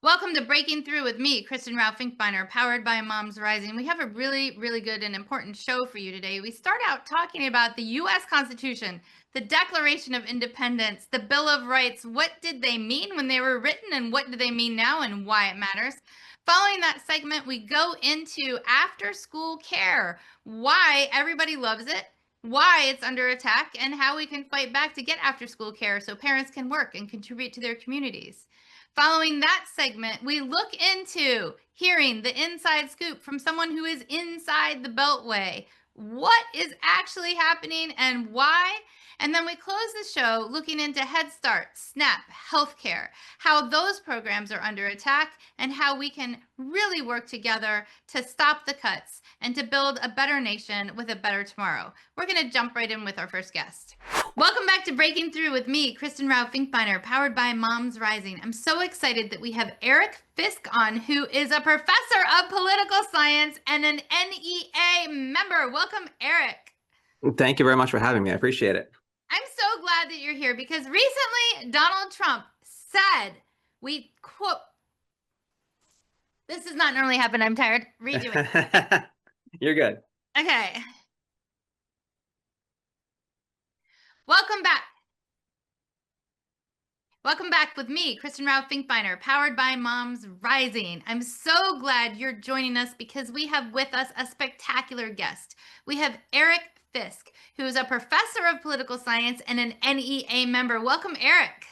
Welcome to Breaking Through with me, Kristen Ralph Finkbeiner, powered by Moms Rising. We have a really good and important show for you today. We start out talking about the U.S. Constitution, the Declaration of Independence, the Bill of Rights. What did they mean when they were written, and what do they mean now, and why it matters? Following that segment, we go into after school care, why everybody loves it, why it's under attack, and how we can fight back to get after school care so parents can work and contribute to their communities. Following that segment, we look into hearing the inside scoop from someone who is inside the beltway. What is actually happening and why? And then we close the show looking into Head Start, SNAP, healthcare, how those programs are under attack, and how we can really work together to stop the cuts and to build a better nation with a better tomorrow. We're going to jump right in with our first guest. Welcome back to Breaking Through with me, Kristen Ralph Finkbeiner, powered by Moms Rising. I'm so excited that we have Eric Fisk on, who is a professor of political science and an NEA member. Welcome, Eric. Thank you very much for having me. I appreciate it. I'm so glad that you're here because recently Donald Trump said, we quote, this does not normally happen. I'm tired. Redo it. You're good. Okay. Welcome back. Welcome back with me, Kristen Ralph Finkbeiner, powered by Moms Rising. I'm so glad you're joining us because we have with us a spectacular guest. We have Eric Fisk, who is a professor of political science and an NEA member. Welcome, Eric.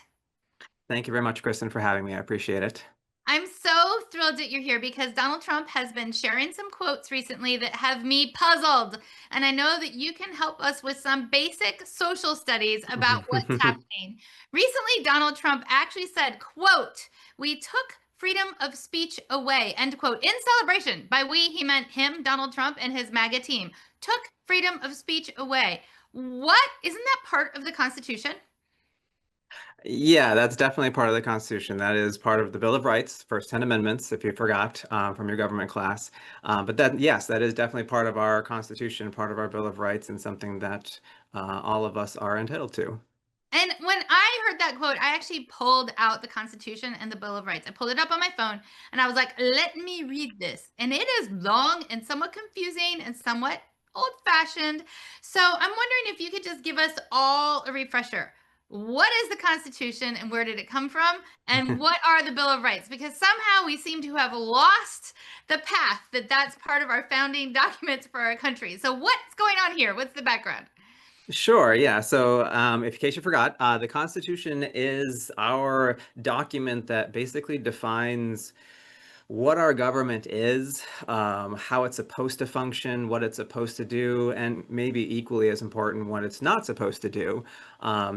Thank you very much, Kristen, for having me. I appreciate it. I'm so thrilled that you're here because Donald Trump has been sharing some quotes recently that have me puzzled. And I know that you can help us with some basic social studies about what's happening. Recently, Donald Trump actually said, quote, "We took freedom of speech away," end quote, in celebration. By we, he meant him, Donald Trump, and his MAGA team. Took freedom of speech away. What? Isn't that part of the Constitution? Yeah, that's definitely part of the Constitution. That is part of the Bill of Rights, first 10 amendments, if you forgot from your government class. But that, yes, that is definitely part of our Constitution, part of our Bill of Rights, and something that all of us are entitled to. And when I heard that quote, I actually pulled out the Constitution and the Bill of Rights. I pulled it up on my phone and I was like, let me read this. And it is long and somewhat confusing and somewhat old fashioned. So I'm wondering if you could just give us all a refresher. What is the Constitution and where did it come from? And what are the Bill of Rights? Because somehow we seem to have lost the path that's part of our founding documents for our country. So what's going on here? What's the background? Sure, yeah. So, in case you forgot, the Constitution is our document that basically defines what our government is, how it's supposed to function, what it's supposed to do, and maybe equally as important, what it's not supposed to do.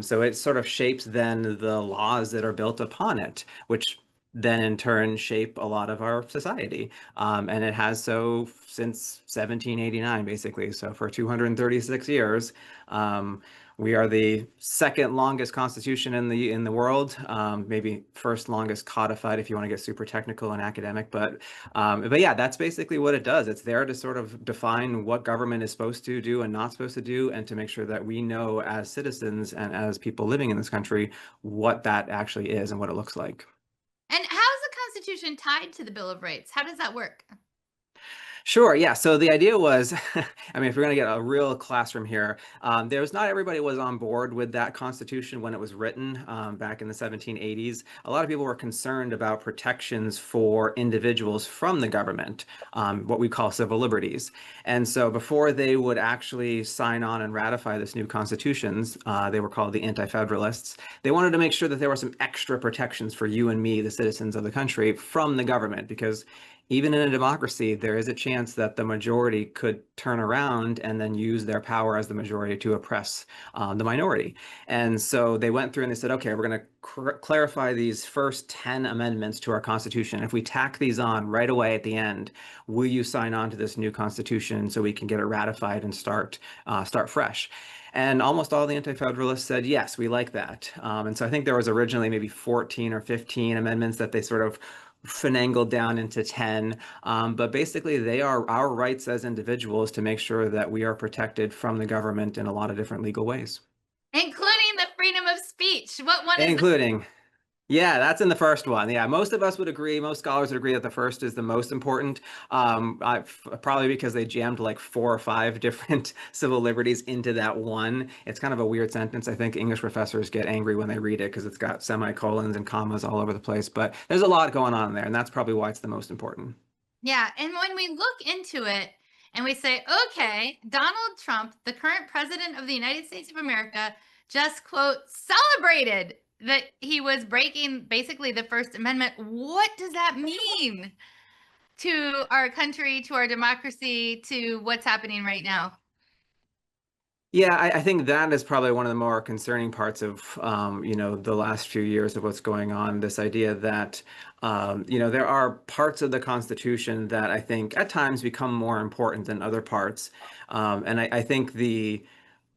So it sort of shapes then the laws that are built upon it, which then in turn shape a lot of our society. And it has so since 1789, basically. So for 236 years. We are the second longest constitution in the world, maybe first longest codified if you want to get super technical and academic. But yeah, that's basically what it does. It's there to sort of define what government is supposed to do and not supposed to do, and to make sure that we know as citizens and as people living in this country what that actually is and what it looks like. And how is the Constitution tied to the Bill of Rights? How does that work? Sure. Yeah. So the idea was, I mean, if we're going to get a real classroom here, there was not everybody was on board with that Constitution when it was written back in the 1780s. A lot of people were concerned about protections for individuals from the government, what we call civil liberties. And so before they would actually sign on and ratify this new constitutions, they were called the Anti-Federalists. They wanted to make sure that there were some extra protections for you and me, the citizens of the country, from the government, because even in a democracy, there is a chance that the majority could turn around and then use their power as the majority to oppress the minority. And so they went through and they said, okay, we're going to clarify these first 10 amendments to our Constitution. If we tack these on right away at the end, will you sign on to this new Constitution so we can get it ratified and start fresh? And almost all the Anti-Federalists said, yes, we like that. And so I think there was originally maybe 14 or 15 amendments that they sort of finagled down into 10. But basically, they are our rights as individuals to make sure that we are protected from the government in a lot of different legal ways. Including the freedom of speech. What one is Including, Yeah, that's in the first one. Yeah, most of us would agree, most scholars would agree that the first is the most important. Probably because they jammed like 4 or 5 different civil liberties into that one. It's kind of a weird sentence. I think English professors get angry when they read it because it's got semicolons and commas all over the place. But there's a lot going on there, and that's probably why it's the most important. Yeah, and when we look into it and we say, okay, Donald Trump, the current president of the United States of America, just quote celebrated that he was breaking basically the First Amendment. What does that mean to our country, to our democracy, to what's happening right now? Yeah, I think that is probably one of the more concerning parts of, the last few years of what's going on. This idea that, there are parts of the Constitution that I think at times become more important than other parts. And I think the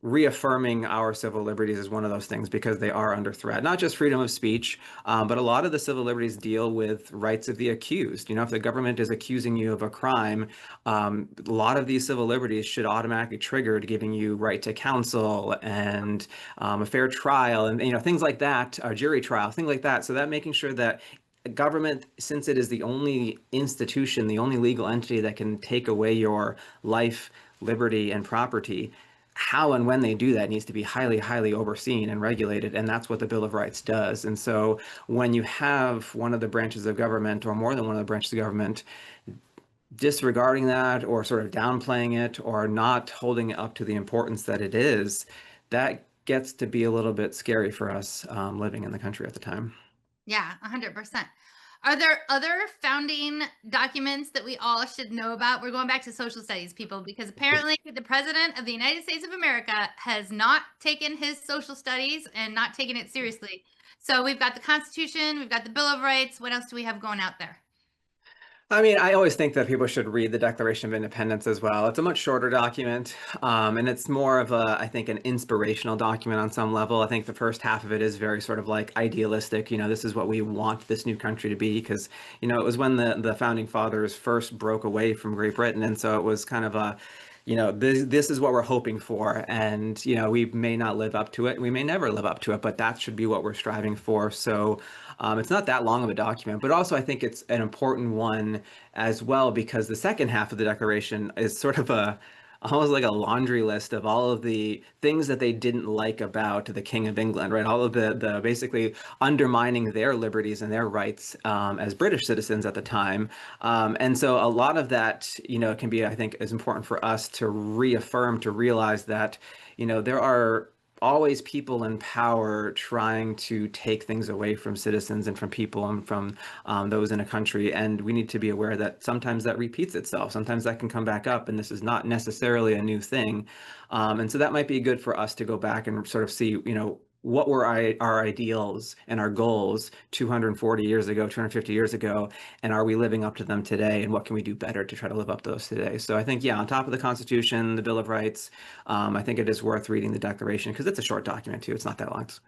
reaffirming our civil liberties is one of those things because they are under threat. Not just freedom of speech, but a lot of the civil liberties deal with rights of the accused. If the government is accusing you of a crime, a lot of these civil liberties should automatically trigger to giving you right to counsel and a fair trial and things like that, a jury trial, things like that. So that making sure that government, since it is the only institution, the only legal entity that can take away your life, liberty, and property, how and when they do that needs to be highly, highly overseen and regulated. And that's what the Bill of Rights does. And so when you have one of the branches of government or more than one of the branches of government disregarding that or sort of downplaying it or not holding it up to the importance that it is, that gets to be a little bit scary for us living in the country at the time. Yeah, 100%. Are there other founding documents that we all should know about? We're going back to social studies, people, because apparently the president of the United States of America has not taken his social studies and not taken it seriously. So we've got the Constitution, we've got the Bill of Rights. What else do we have going out there? I mean, I always think that people should read the Declaration of Independence as well. It's a much shorter document, and it's more of I think, an inspirational document on some level. I think the first half of it is very sort of like idealistic. This is what we want this new country to be, because, it was when the founding fathers first broke away from Great Britain, and so it was kind of this is what we're hoping for, and we may not live up to it, and we may never live up to it, but that should be what we're striving for. So. It's not that long of a document, but also I think it's an important one as well because the second half of the Declaration is sort of almost like a laundry list of all of the things that they didn't like about the King of England, right? All of the basically undermining their liberties and their rights as British citizens at the time. And so a lot of that, can be, I think, is important for us to reaffirm, to realize that, there are always people in power trying to take things away from citizens and from people and from those in a country. And we need to be aware that sometimes that repeats itself. Sometimes that can come back up, and this is not necessarily a new thing. And so that might be good for us to go back and sort of see, what were our ideals and our goals 240 years ago, 250 years ago, and are we living up to them today? And what can we do better to try to live up to those today? So I think, yeah, on top of the Constitution, the Bill of Rights, I think it is worth reading the Declaration because it's a short document too. It's not that long. It's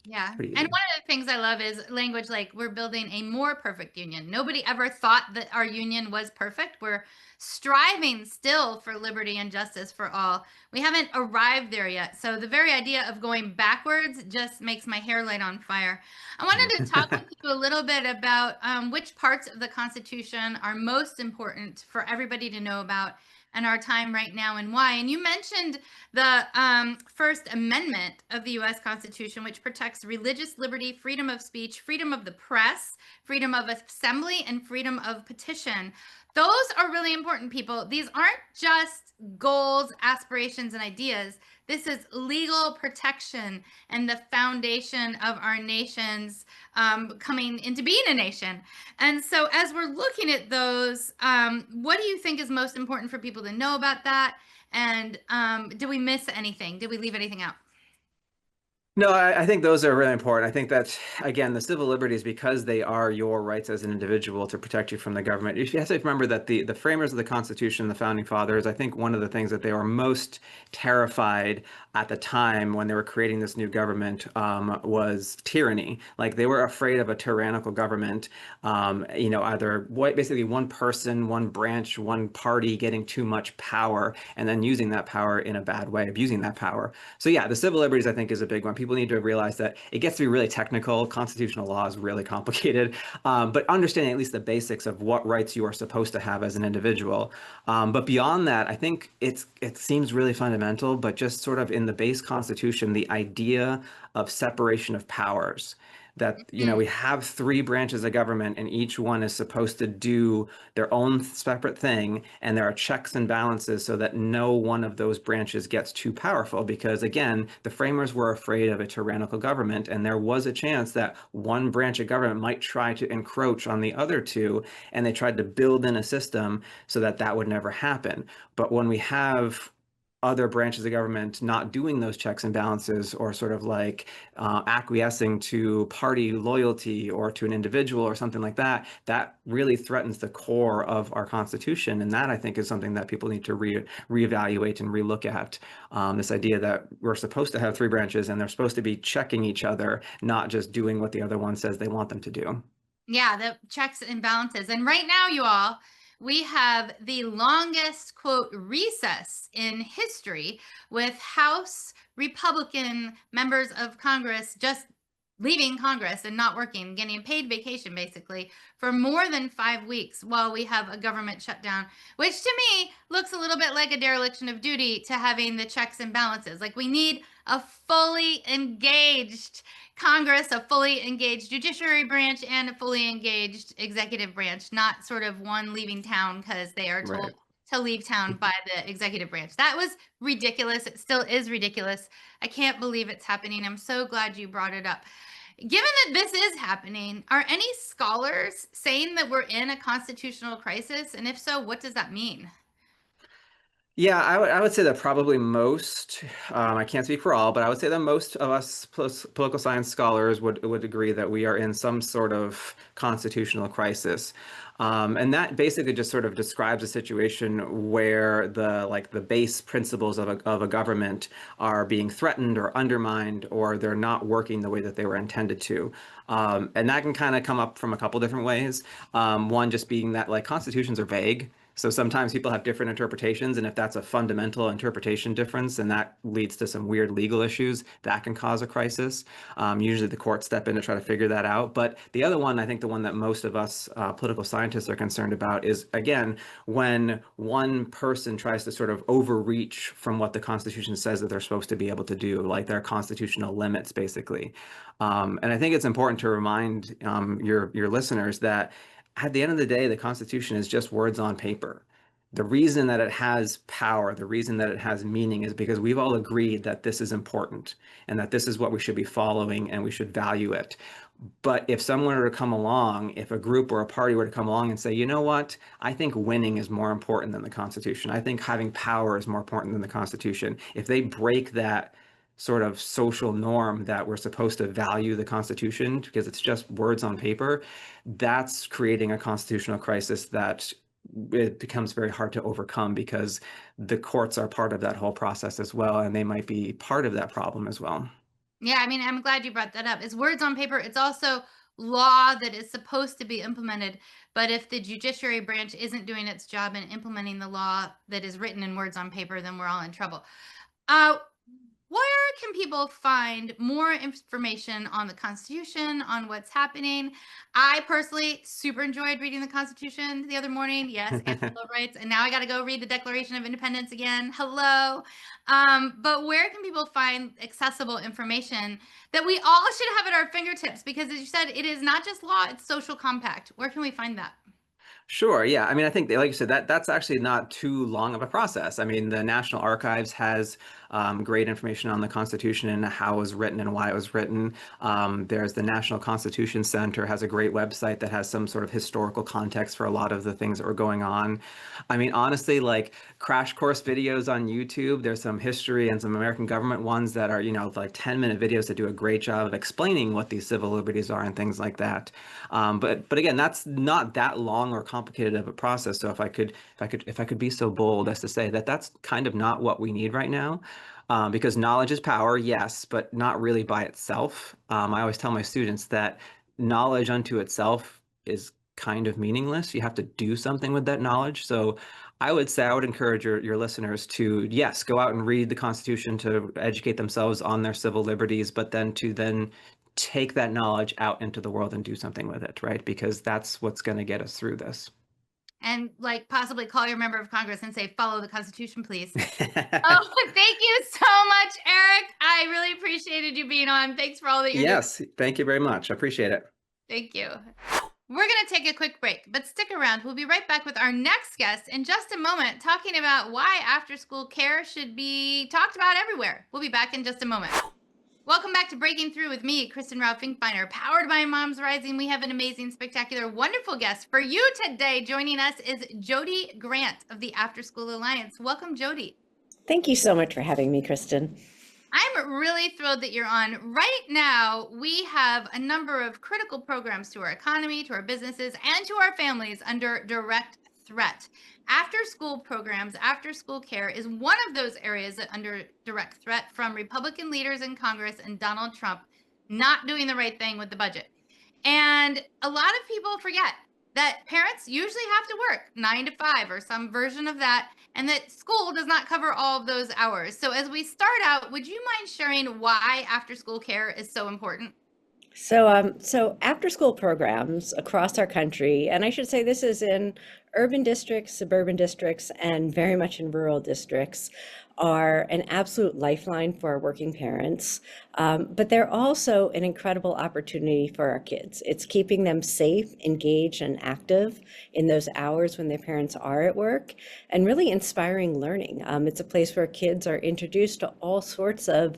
Yeah. pretty And easy. one of the things I love is language like we're building a more perfect union. Nobody ever thought that our union was perfect. We're striving still for liberty and justice for all. We haven't arrived there yet. So the very idea of going backwards just makes my hair light on fire. I wanted to talk with you a little bit about which parts of the Constitution are most important for everybody to know about and our time right now and why. And you mentioned the First Amendment of the U.S. Constitution, which protects religious liberty, freedom of speech, freedom of the press, freedom of assembly, and freedom of petition. Those are really important, people. These aren't just goals, aspirations, and ideas. This is legal protection and the foundation of our nation's coming into being a nation. And so, as we're looking at those, what do you think is most important for people to know about that? And did we miss anything? Did we leave anything out? No, I think those are really important. I think that, again, the civil liberties, because they are your rights as an individual to protect you from the government. You have to remember that the framers of the Constitution, the founding fathers, I think one of the things that they were most terrified at the time when they were creating this new government was tyranny. Like they were afraid of a tyrannical government, either basically one person, one branch, one party getting too much power and then using that power in a bad way, abusing that power. So yeah, the civil liberties, I think, is a big one. people need to realize that it gets to be really technical. Constitutional law is really complicated, but understanding at least the basics of what rights you are supposed to have as an individual. But beyond that, I think it seems really fundamental, but just sort of in the base Constitution, the idea of separation of powers. That, we Mm. have three branches of government and each one is supposed to do their own separate thing, and there are checks and balances so that no one of those branches gets too powerful. Because again, the framers were afraid of a tyrannical government, and there was a chance that one branch of government might try to encroach on the other two, and they tried to build in a system so that that would never happen. But when we have other branches of government not doing those checks and balances, or sort of like acquiescing to party loyalty or to an individual or something like that, that really threatens the core of our Constitution. And that, I think, is something that people need to reevaluate and relook at. This idea that we're supposed to have three branches and they're supposed to be checking each other, not just doing what the other one says they want them to do. Yeah, the checks and balances. And right now, you all, we have the longest quote recess in history, with House Republican members of Congress just leaving Congress and not working, getting paid vacation basically for more than 5 weeks while we have a government shutdown, which to me looks a little bit like a dereliction of duty to having the checks and balances. Like, we need a fully engaged Congress, a fully engaged judiciary branch, and a fully engaged executive branch, not sort of one leaving town because they are told Right. to leave town by the executive branch. That was ridiculous. It still is ridiculous. I can't believe it's happening. I'm so glad you brought it up. Given that this is happening, are any scholars saying that we're in a constitutional crisis? And if so, what does that mean? Yeah, I would say that probably most, I can't speak for all, but I would say that most of us political science scholars would agree that we are in some sort of constitutional crisis. And that basically just sort of describes a situation where the base principles of a government are being threatened or undermined, or they're not working the way that they were intended to. And that can kind of come up from a couple different ways. One just being that like constitutions are vague. So sometimes people have different interpretations, and if that's a fundamental interpretation difference, and that leads to some weird legal issues, that can cause a crisis. Usually the courts step in to try to figure that out. But the other one, I think the one that most of us political scientists are concerned about is, again, when one person tries to sort of overreach from what the Constitution says that they're supposed to be able to do, like their constitutional limits, basically. And I think it's important to remind your listeners that at the end of the day, the Constitution is just words on paper. The reason that it has power, the reason that it has meaning is because we've all agreed that this is important and that this is what we should be following and we should value it. But if someone were to come along, if a group or a party were to come along and say, you know what, I think winning is more important than the Constitution. I think having power is more important than the Constitution. If they break that sort of social norm that we're supposed to value the Constitution because it's just words on paper, that's creating a constitutional crisis that it becomes very hard to overcome because the courts are part of that whole process as well, and they might be part of that problem as well. Yeah, I mean, I'm glad you brought that up. It's words on paper. It's also law that is supposed to be implemented. But if the judiciary branch isn't doing its job in implementing the law that is written in words on paper, then we're all in trouble. Uh, where can people find more information on the Constitution, on what's happening? I personally super enjoyed reading the Constitution the other morning. Yes, and the Bill of Rights. And now I got to go read the Declaration of Independence again. Hello. But where can people find accessible information that we all should have at our fingertips? Because as you said, it is not just law, it's social compact. Where can we find that? Sure. Yeah. I mean, I think, like you said, that's actually not too long of a process. I mean, the National Archives has great information on the Constitution and how it was written and why it was written. There's the National Constitution Center has a great website that has some sort of historical context for a lot of the things that were going on. I mean, honestly, like crash course videos on YouTube, there's some history and some American government ones that are, like 10-minute videos that do a great job of explaining what these civil liberties are and things like that. But again, that's not that long or complicated of a process. So if I could be so bold as to say that that's kind of not what we need right now, because knowledge is power, yes, but not really by itself. I always tell my students that knowledge unto itself is kind of meaningless. You have to do something with that knowledge. So I would say I would encourage your listeners to, yes, go out and read the Constitution to educate themselves on their civil liberties, but then take that knowledge out into the world and do something with it, right? Because that's what's going to get us through this. And like possibly call your member of Congress and say, follow the Constitution, please. Oh, thank you so much, Eric. I really appreciated you being on. Thanks for all that you're doing. Yes, thank you very much. I appreciate it. Thank you. We're going to take a quick break, but stick around. We'll be right back with our next guest in just a moment, talking about why after school care should be talked about everywhere. We'll be back in just a moment. Welcome back to Breaking Through with me, Kristen Rao Finkbeiner, powered by Moms Rising. We have an amazing, spectacular, wonderful guest for you today. Joining us is Jody Grant of the After School Alliance. Welcome, Jody. Thank you so much for having me, Kristen. I'm really thrilled that you're on. Right now, we have a number of critical programs to our economy, to our businesses, and to our families under direct threat. After school programs, after school care is one of those areas that under direct threat from Republican leaders in Congress and Donald Trump not doing the right thing with the budget. And a lot of people forget that parents usually have to work 9 to 5 or some version of that, and that school does not cover all of those hours. So as we start out, would you mind sharing why after school care is so important? So after school programs across our country, and I should say this is in urban districts, suburban districts, and very much in rural districts, are an absolute lifeline for our working parents. But they're also an incredible opportunity for our kids. It's keeping them safe, engaged, and active in those hours when their parents are at work, and really inspiring learning. It's a place where kids are introduced to all sorts of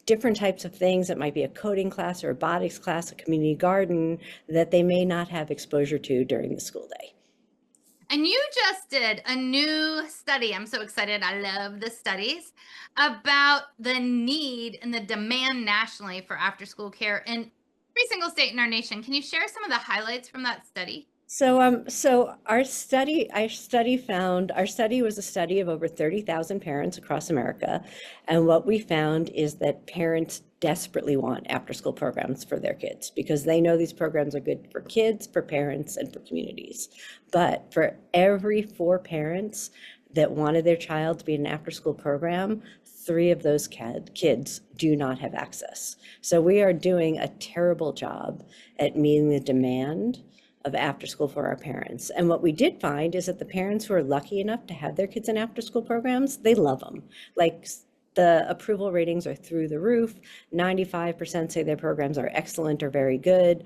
different types of things. It might be a coding class or a robotics class, a community garden that they may not have exposure to during the school day. And you just did a new study. I'm so excited. I love the studies about the need and the demand nationally for after school care in every single state in our nation. Can you share some of the highlights from that study? So our study was a study of over 30,000 parents across America. And what we found is that parents desperately want after school programs for their kids because they know these programs are good for kids, for parents, and for communities. But for every 4 parents that wanted their child to be in an after school program, 3 of those kids do not have access. So we are doing a terrible job at meeting the demand of after school for our parents. And what we did find is that the parents who are lucky enough to have their kids in after school programs, they love them. Like the approval ratings are through the roof. 95% say their programs are excellent or very good.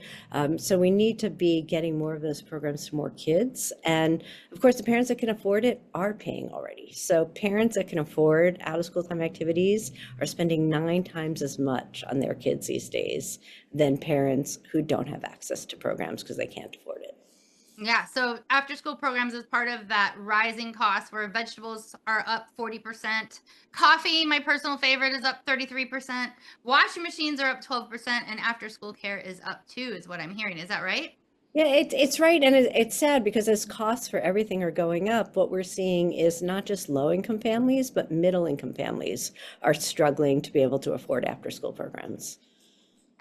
So we need to be getting more of those programs to more kids. And of course, the parents that can afford it are paying already. So parents that can afford out of school time activities are spending 9 times as much on their kids these days than parents who don't have access to programs because they can't afford it. Yeah, so after school programs is part of that rising cost where vegetables are up 40%. Coffee, my personal favorite, is up 33%. Washing machines are up 12%, and after school care is up too, is what I'm hearing. Is that right? Yeah, it's right. And it's sad because as costs for everything are going up, what we're seeing is not just low income families, but middle income families are struggling to be able to afford after school programs.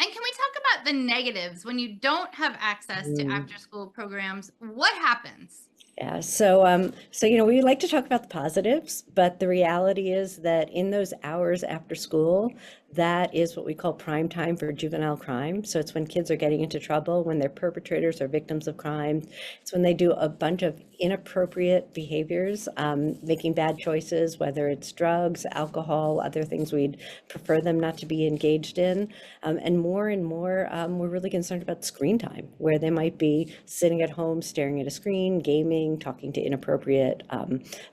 And can we talk about the negatives when you don't have access to after school programs? What happens? Yeah, so we like to talk about the positives, but the reality is that in those hours after school, that is what we call prime time for juvenile crime. So it's when kids are getting into trouble, when they're perpetrators or victims of crime. It's when they do a bunch of inappropriate behaviors, making bad choices, whether it's drugs, alcohol, other things we'd prefer them not to be engaged in. And more, we're really concerned about screen time, where they might be sitting at home, staring at a screen, gaming, talking to inappropriate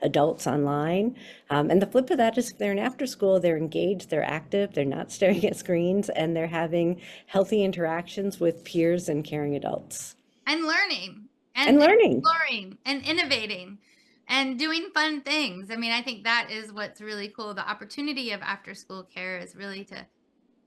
adults online. And the flip of that is if they're in after school, they're engaged, they're active, they're not staring at screens, and they're having healthy interactions with peers and caring adults. And learning. And learning. Exploring and innovating and doing fun things. I mean, I think that is what's really cool. The opportunity of after school care is really to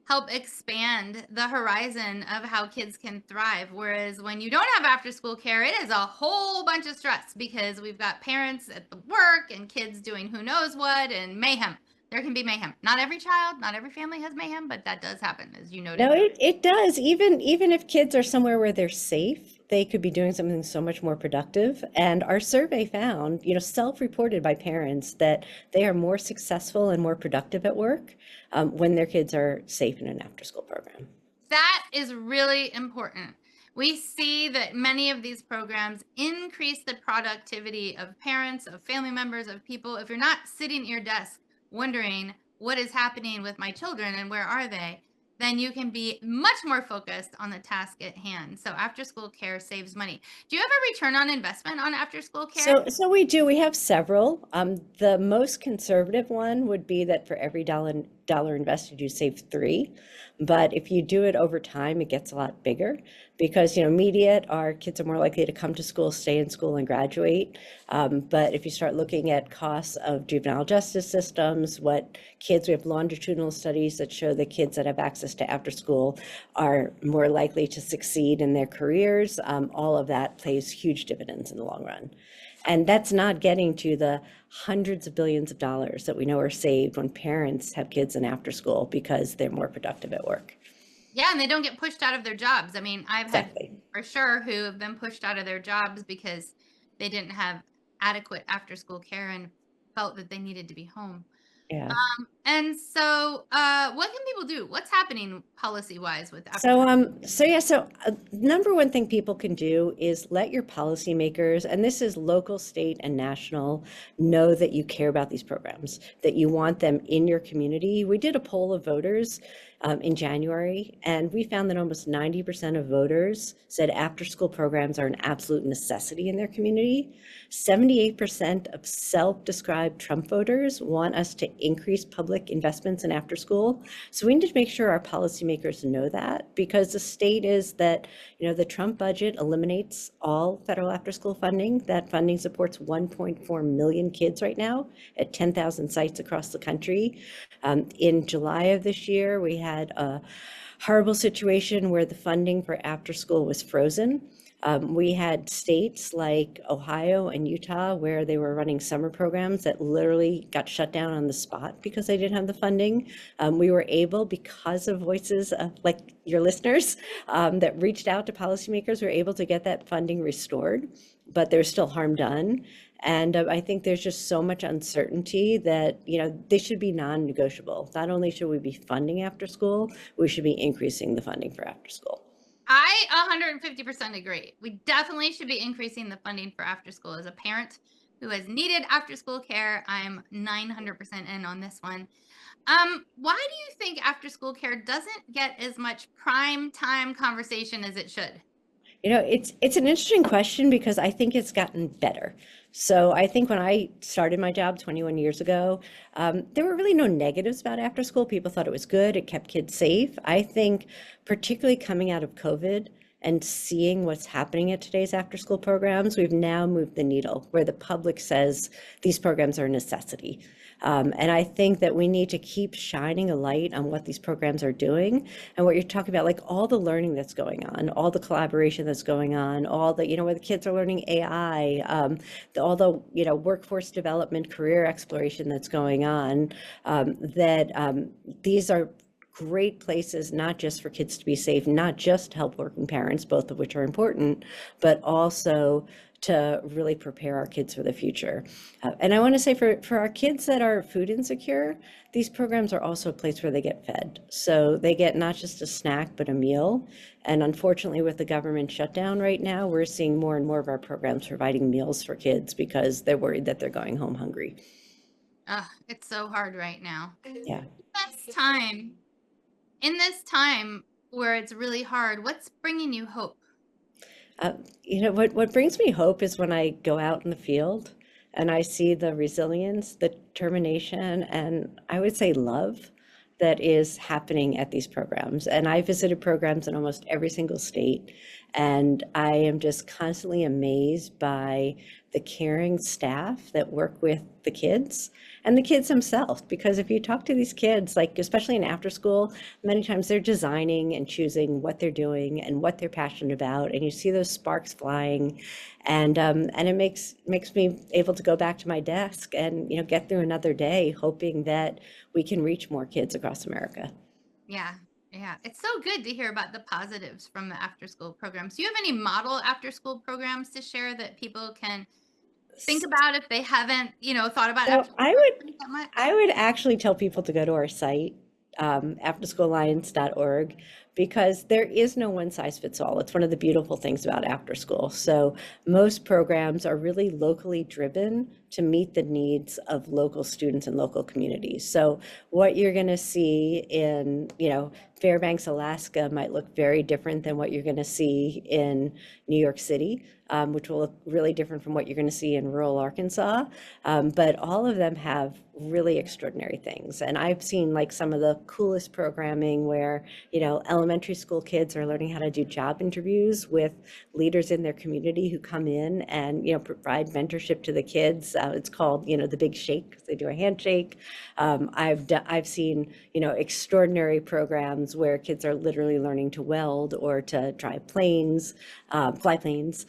help expand the horizon of how kids can thrive. Whereas when you don't have after school care, it is a whole bunch of stress because we've got parents at the work and kids doing who knows what and mayhem. there can be mayhem. Not every child, not every family has mayhem, but that does happen, as you noted. No, it does. Even if kids are somewhere where they're safe, they could be doing something so much more productive. And our survey found, self-reported by parents, that they are more successful and more productive at work when their kids are safe in an after-school program. That is really important. We see that many of these programs increase the productivity of parents, of family members, of people. If you're not sitting at your desk wondering what is happening with my children and where are they, then you can be much more focused on the task at hand. So after school care saves money. Do you have a return on investment on after school care? So we do. We have several. The most conservative one would be that for every dollar invested, you save 3. But if you do it over time, it gets a lot bigger because, immediate, our kids are more likely to come to school, stay in school, and graduate. But if you start looking at costs of juvenile justice systems, we have longitudinal studies that show that kids that have access to after school are more likely to succeed in their careers. All of that plays huge dividends in the long run. And that's not getting to the hundreds of billions of dollars that we know are saved when parents have kids in after school because they're more productive at work. Yeah, and they don't get pushed out of their jobs. I mean, I've had Exactly. for sure who have been pushed out of their jobs because they didn't have adequate after school care and felt that they needed to be home. Yeah. And so what can people do? What's happening policy wise with after So number one thing people can do is let your policymakers, and this is local, state, and national, know that you care about these programs, that you want them in your community. We did a poll of voters in January, and we found that almost 90% of voters said after-school programs are an absolute necessity in their community. 78% of self-described Trump voters want us to increase public investments in after-school. So we need to make sure our policymakers know that, because the state is that, the Trump budget eliminates all federal after-school funding. That funding supports 1.4 million kids right now at 10,000 sites across the country. In July of this year, we had a horrible situation where the funding for after school was frozen. We had states like Ohio and Utah where they were running summer programs that literally got shut down on the spot because they didn't have the funding. We were able, because of voices like your listeners that reached out to policymakers, we were able to get that funding restored, but there's still harm done. And I think there's just so much uncertainty that, they should be non-negotiable. Not only should we be funding after school, we should be increasing the funding for after school. I 150% agree. We definitely should be increasing the funding for after school. As a parent who has needed after school care, I'm 900% in on this one. Why do you think after school care doesn't get as much prime time conversation as it should? It's an interesting question because I think it's gotten better. So I think when I started my job 21 years ago, there were really no negatives about after school. People thought it was good. It kept kids safe. I think particularly coming out of COVID and seeing what's happening at today's after school programs, we've now moved the needle where the public says these programs are a necessity. And I think that we need to keep shining a light on what these programs are doing and what you're talking about, like all the learning that's going on, all the collaboration that's going on, all the, where the kids are learning AI, all the, workforce development, career exploration that's going on, these are great places, not just for kids to be safe, not just to help working parents, both of which are important, but also to really prepare our kids for the future. And I want to say for our kids that are food insecure, these programs are also a place where they get fed. So they get not just a snack, but a meal. And unfortunately, with the government shutdown right now, we're seeing more and more of our programs providing meals for kids because they're worried that they're going home hungry. It's so hard right now. Yeah. In this time where it's really hard, what's bringing you hope? What brings me hope is when I go out in the field and I see the resilience, the determination, and I would say love that is happening at these programs. And I visited programs in almost every single state. And I am just constantly amazed by the caring staff that work with the kids and the kids themselves. Because if you talk to these kids, like especially in after school, many times they're designing and choosing what they're doing and what they're passionate about, and you see those sparks flying, and it makes me able to go back to my desk and get through another day, hoping that we can reach more kids across America. Yeah. Yeah. It's so good to hear about the positives from the after school programs. Do you have any model after school programs to share that people can think about if they haven't, thought about So after I school would that much? I would actually tell people to go to our site, afterschoolalliance.org, because there is no one size fits all. It's one of the beautiful things about after school. So most programs are really locally driven to meet the needs of local students and local communities. So what you're going to see in, Fairbanks, Alaska might look very different than what you're going to see in New York City, which will look really different from what you're going to see in rural Arkansas. But all of them have really extraordinary things. And I've seen like some of the coolest programming where, elementary school kids are learning how to do job interviews with leaders in their community who come in and, provide mentorship to the kids. It's called, the Big Shake. They do a handshake. I've seen, extraordinary programs where kids are literally learning to weld or to drive planes, fly planes.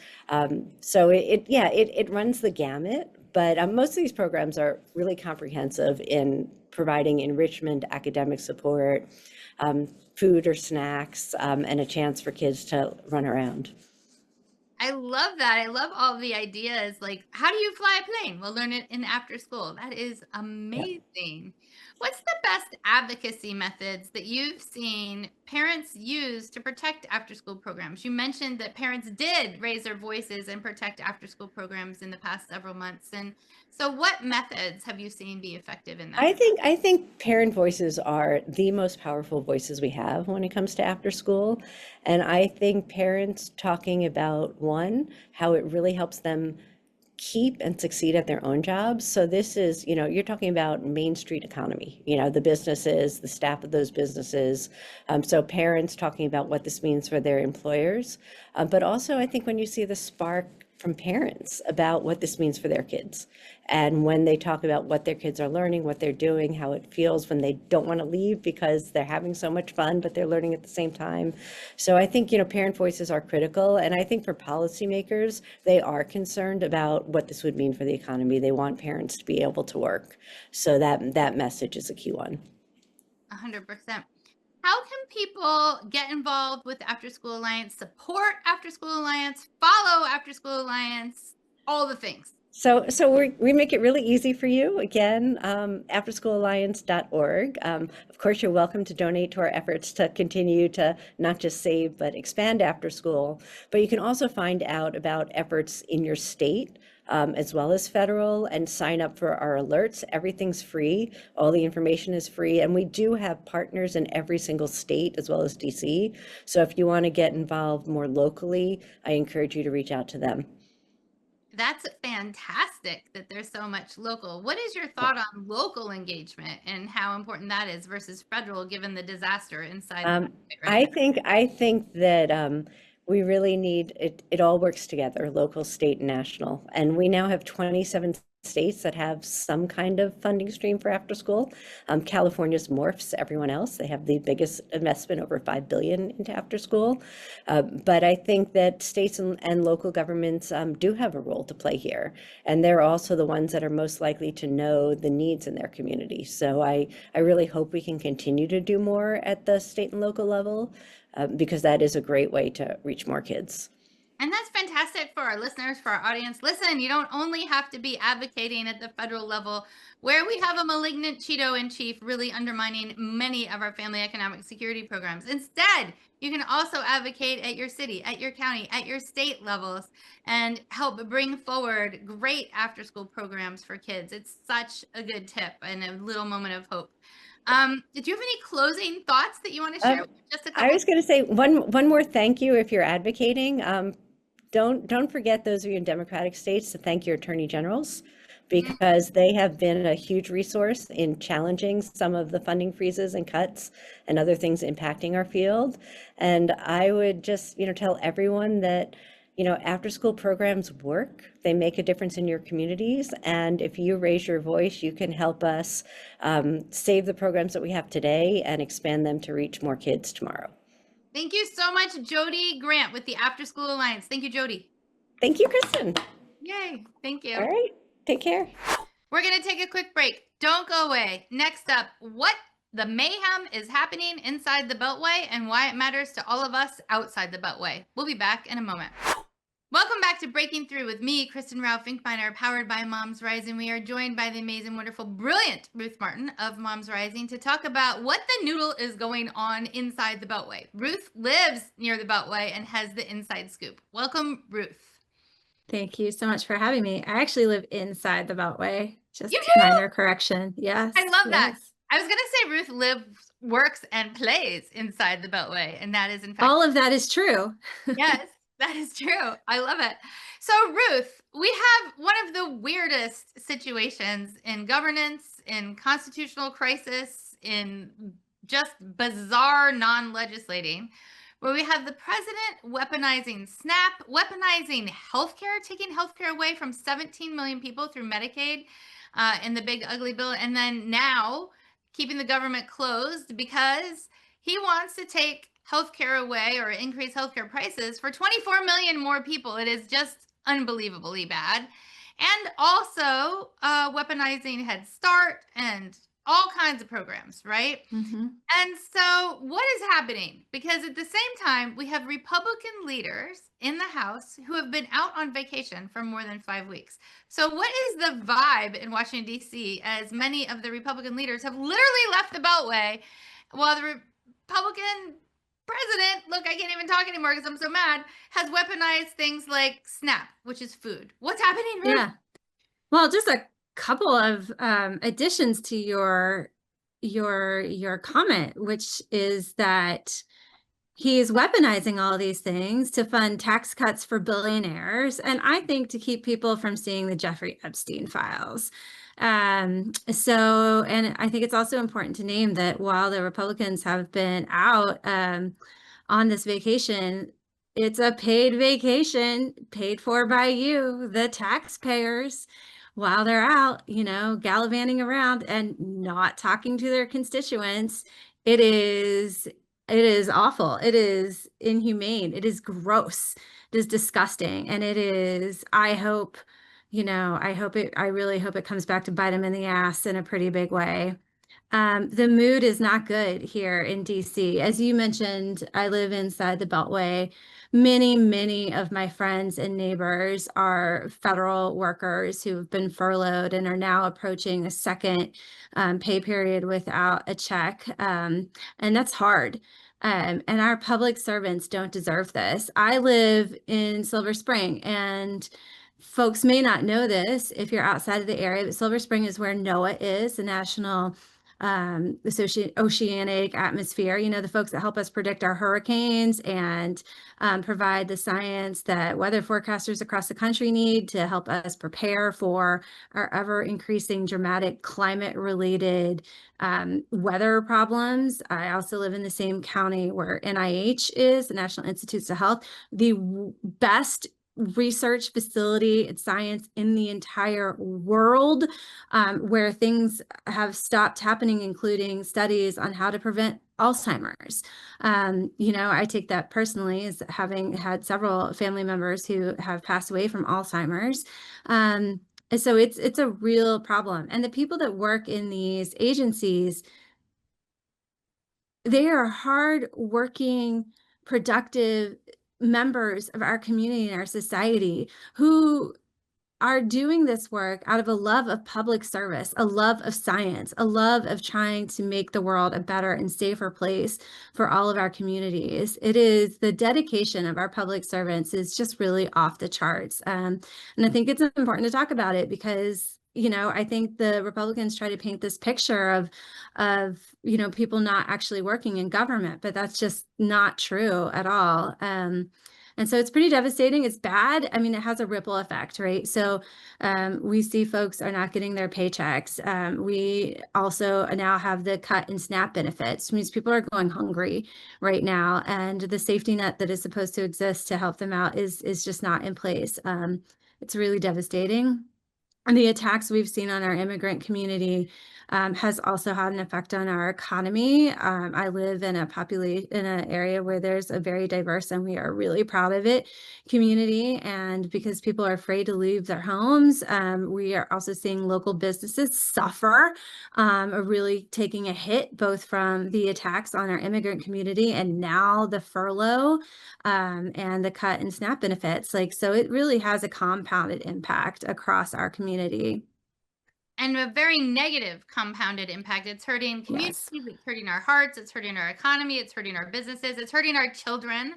So it runs the gamut. But most of these programs are really comprehensive in providing enrichment, academic support, food or snacks, and a chance for kids to run around. I love that. I love all the ideas. Like, how do you fly a plane? We'll learn it in after school. That is Yeah. amazing. What's the best advocacy methods that you've seen parents use to protect after school programs? You mentioned that parents did raise their voices and protect after school programs in the past several months. And so what methods have you seen be effective in that? I think parent voices are the most powerful voices we have when it comes to after school. And I think parents talking about, one, how it really helps them keep and succeed at their own jobs. So this is, you're talking about Main Street economy, the businesses, the staff of those businesses. So parents talking about what this means for their employers. But also I think when you see the spark from parents about what this means for their kids, and when they talk about what their kids are learning, what they're doing, how it feels when they don't want to leave because they're having so much fun, but they're learning at the same time. So I think, parent voices are critical. And I think for policymakers, they are concerned about what this would mean for the economy. They want parents to be able to work. So that message is a key one. 100%. How can people get involved with After School Alliance, support After School Alliance, follow After School Alliance, all the things? So we make it really easy for you. Again, afterschoolalliance.org. Of course, you're welcome to donate to our efforts to continue to not just save, but expand after school. But you can also find out about efforts in your state, as well as federal, and sign up for our alerts. Everything's free. All the information is free. And we do have partners in every single state, as well as DC. So if you want to get involved more locally, I encourage you to reach out to them. That's fantastic that there's so much local. What is your thought on local engagement and how important that is versus federal, given the disaster inside the country right now? I think that we really need it. It all works together, local, state, and national. And we now have 27 states that have some kind of funding stream for after school. California's morphs everyone else. They have the biggest investment, over $5 billion, into after school. But I think that states and local governments do have a role to play here. And they're also the ones that are most likely to know the needs in their community. So I really hope we can continue to do more at the state and local level, because that is a great way to reach more kids. And that's fantastic for our listeners, for our audience. Listen, you don't only have to be advocating at the federal level where we have a malignant Cheeto in chief really undermining many of our family economic security programs. Instead, you can also advocate at your city, at your county, at your state levels, and help bring forward great after school programs for kids. It's such a good tip and a little moment of hope. Did you have any closing thoughts that you want to share? Just a couple. I was going to say one more thank you if you're advocating. Don't forget, those of you in Democratic states, to thank your attorney generals, because they have been a huge resource in challenging some of the funding freezes and cuts and other things impacting our field. And I would just, tell everyone that, after school programs work, they make a difference in your communities. And if you raise your voice, you can help us save the programs that we have today and expand them to reach more kids tomorrow. Thank you so much, Jody Grant with the After School Alliance. Thank you, Jody. Thank you, Kristen. Yay. Thank you. All right. Take care. We're going to take a quick break. Don't go away. Next up, what the mayhem is happening inside the Beltway and why it matters to all of us outside the Beltway. We'll be back in a moment. Welcome back to Breaking Through with me, Kristen Rao Finkbeiner, powered by Moms Rising. We are joined by the amazing, wonderful, brilliant Ruth Martin of Moms Rising to talk about what the noodle is going on inside the Beltway. Ruth lives near the Beltway and has the inside scoop. Welcome, Ruth. Thank you so much for having me. I actually live inside the Beltway. Just You do? minor correction. Yes. I love that. yes. I was going to say Ruth lives, works, and plays inside the Beltway, and that is in fact All of that is true. yes. That is true. I love it. So, Ruth, we have one of the weirdest situations in governance, in constitutional crisis, in just bizarre non-legislating, where we have the president weaponizing SNAP, weaponizing healthcare, taking healthcare away from 17 million people through Medicaid in the big ugly bill, and then now keeping the government closed because he wants to take healthcare away or increase healthcare prices for 24 million more people. It is just unbelievably bad. And also weaponizing Head Start and all kinds of programs, right? Mm-hmm. And so what is happening? Because at the same time, we have Republican leaders in the House who have been out on vacation for more than 5 weeks. So what is the vibe in Washington, D.C., as many of the Republican leaders have literally left the Beltway while the Republican president, look, I can't even talk anymore because I'm so mad, has weaponized things like SNAP, which is food. What's happening, Ruth? Yeah. Well, just a couple of additions to your comment, which is that he's weaponizing all these things to fund tax cuts for billionaires, and I think to keep people from seeing the Jeffrey Epstein files. And I think it's also important to name that while the Republicans have been out on this vacation, it's a paid vacation paid for by you, the taxpayers, while they're out, gallivanting around and not talking to their constituents. It is awful. It is inhumane. It is gross. It is disgusting. And it is, I really hope it comes back to bite them in the ass in a pretty big way. The mood is not good here in DC. As you mentioned, I live inside the Beltway. Many of my friends and neighbors are federal workers who have been furloughed and are now approaching a second pay period without a check. And that's hard. And our public servants don't deserve this. I live in Silver Spring, and folks may not know this if you're outside of the area, but Silver Spring is where NOAA is, the National Oceanic Atmosphere, the folks that help us predict our hurricanes and provide the science that weather forecasters across the country need to help us prepare for our ever increasing dramatic climate related weather problems. I also live in the same county where NIH is, the National Institutes of Health, the best research facility and science in the entire world, where things have stopped happening, including studies on how to prevent Alzheimer's. I take that personally as having had several family members who have passed away from Alzheimer's. And so it's a real problem. And the people that work in these agencies, they are hard-working, productive members of our community and our society who are doing this work out of a love of public service, a love of science, a love of trying to make the world a better and safer place for all of our communities. It is the dedication of our public servants is just really off the charts. And I think it's important to talk about it because I think the Republicans try to paint this picture of people not actually working in government, but that's just not true at all. And And so it's pretty devastating. It's bad. I mean, it has a ripple effect, right? So we see folks are not getting their paychecks. We also now have the cut and SNAP benefits, which means people are going hungry right now. And the safety net that is supposed to exist to help them out is just not in place. It's really devastating. And the attacks we've seen on our immigrant community has also had an effect on our economy. I live in in an area where there's a very diverse, and we are really proud of it, community. And because people are afraid to leave their homes, we are also seeing local businesses suffer, really taking a hit, both from the attacks on our immigrant community and now the furlough and the cut in SNAP benefits. So it really has a compounded impact across our community. And a very negative compounded impact. It's hurting communities, Yes. it's hurting our hearts, it's hurting our economy, it's hurting our businesses, it's hurting our children.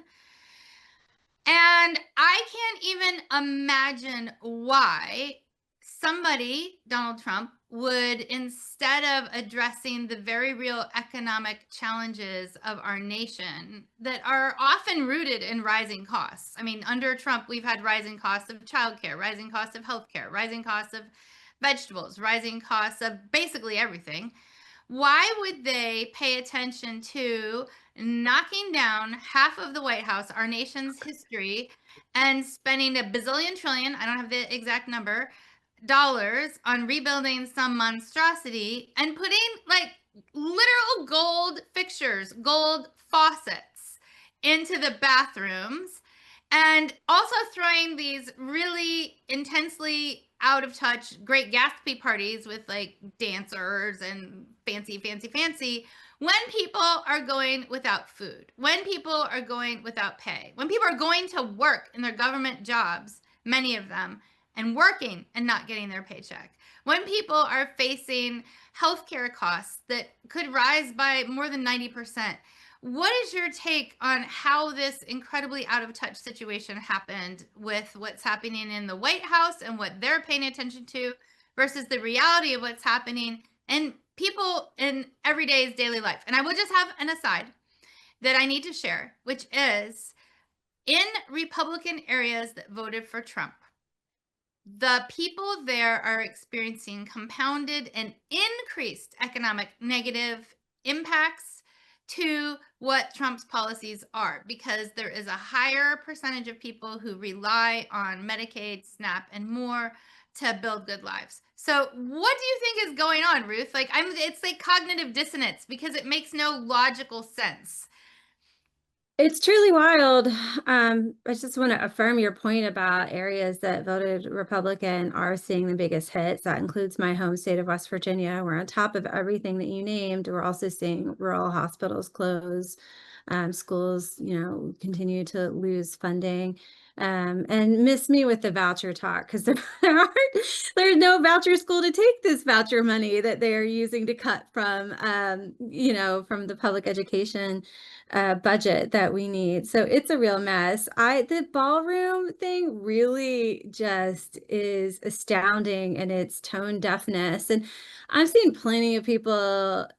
And I can't even imagine why somebody, Donald Trump, would, instead of addressing the very real economic challenges of our nation that are often rooted in rising costs. I mean, under Trump, we've had rising costs of childcare, rising costs of healthcare, rising costs of vegetables, rising costs of basically everything. Why would they pay attention to knocking down half of the White House, our nation's history, and spending a bazillion trillion, I don't have the exact number, dollars on rebuilding some monstrosity and putting like literal gold fixtures, gold faucets into the bathrooms, and also throwing these really intensely out of touch great Gatsby parties with like dancers and fancy when people are going without food, when people are going without pay, when people are going to work in their government jobs, many of them, and working and not getting their paycheck, when people are facing healthcare costs that could rise by more than 90%. What is your take on how this incredibly out of touch situation happened with what's happening in the White House and what they're paying attention to versus the reality of what's happening and people in everyday's daily life? And I will just have an aside that I need to share, which is in Republican areas that voted for Trump, the people there are experiencing compounded and increased economic negative impacts to what Trump's policies are, because there is a higher percentage of people who rely on Medicaid, SNAP, and more to build good lives. So what do you think is going on, Ruth? It's like cognitive dissonance because it makes no logical sense. It's truly wild. I just want to affirm your point about areas that voted Republican are seeing the biggest hits. That includes my home state of West Virginia. We're on top of everything that you named. We're also seeing rural hospitals close, schools, continue to lose funding. And miss me with the voucher talk, because there's no voucher school to take this voucher money that they're using to cut from, from the public education budget that we need. So it's a real mess. The ballroom thing really just is astounding in its tone deafness. And I've seen plenty of people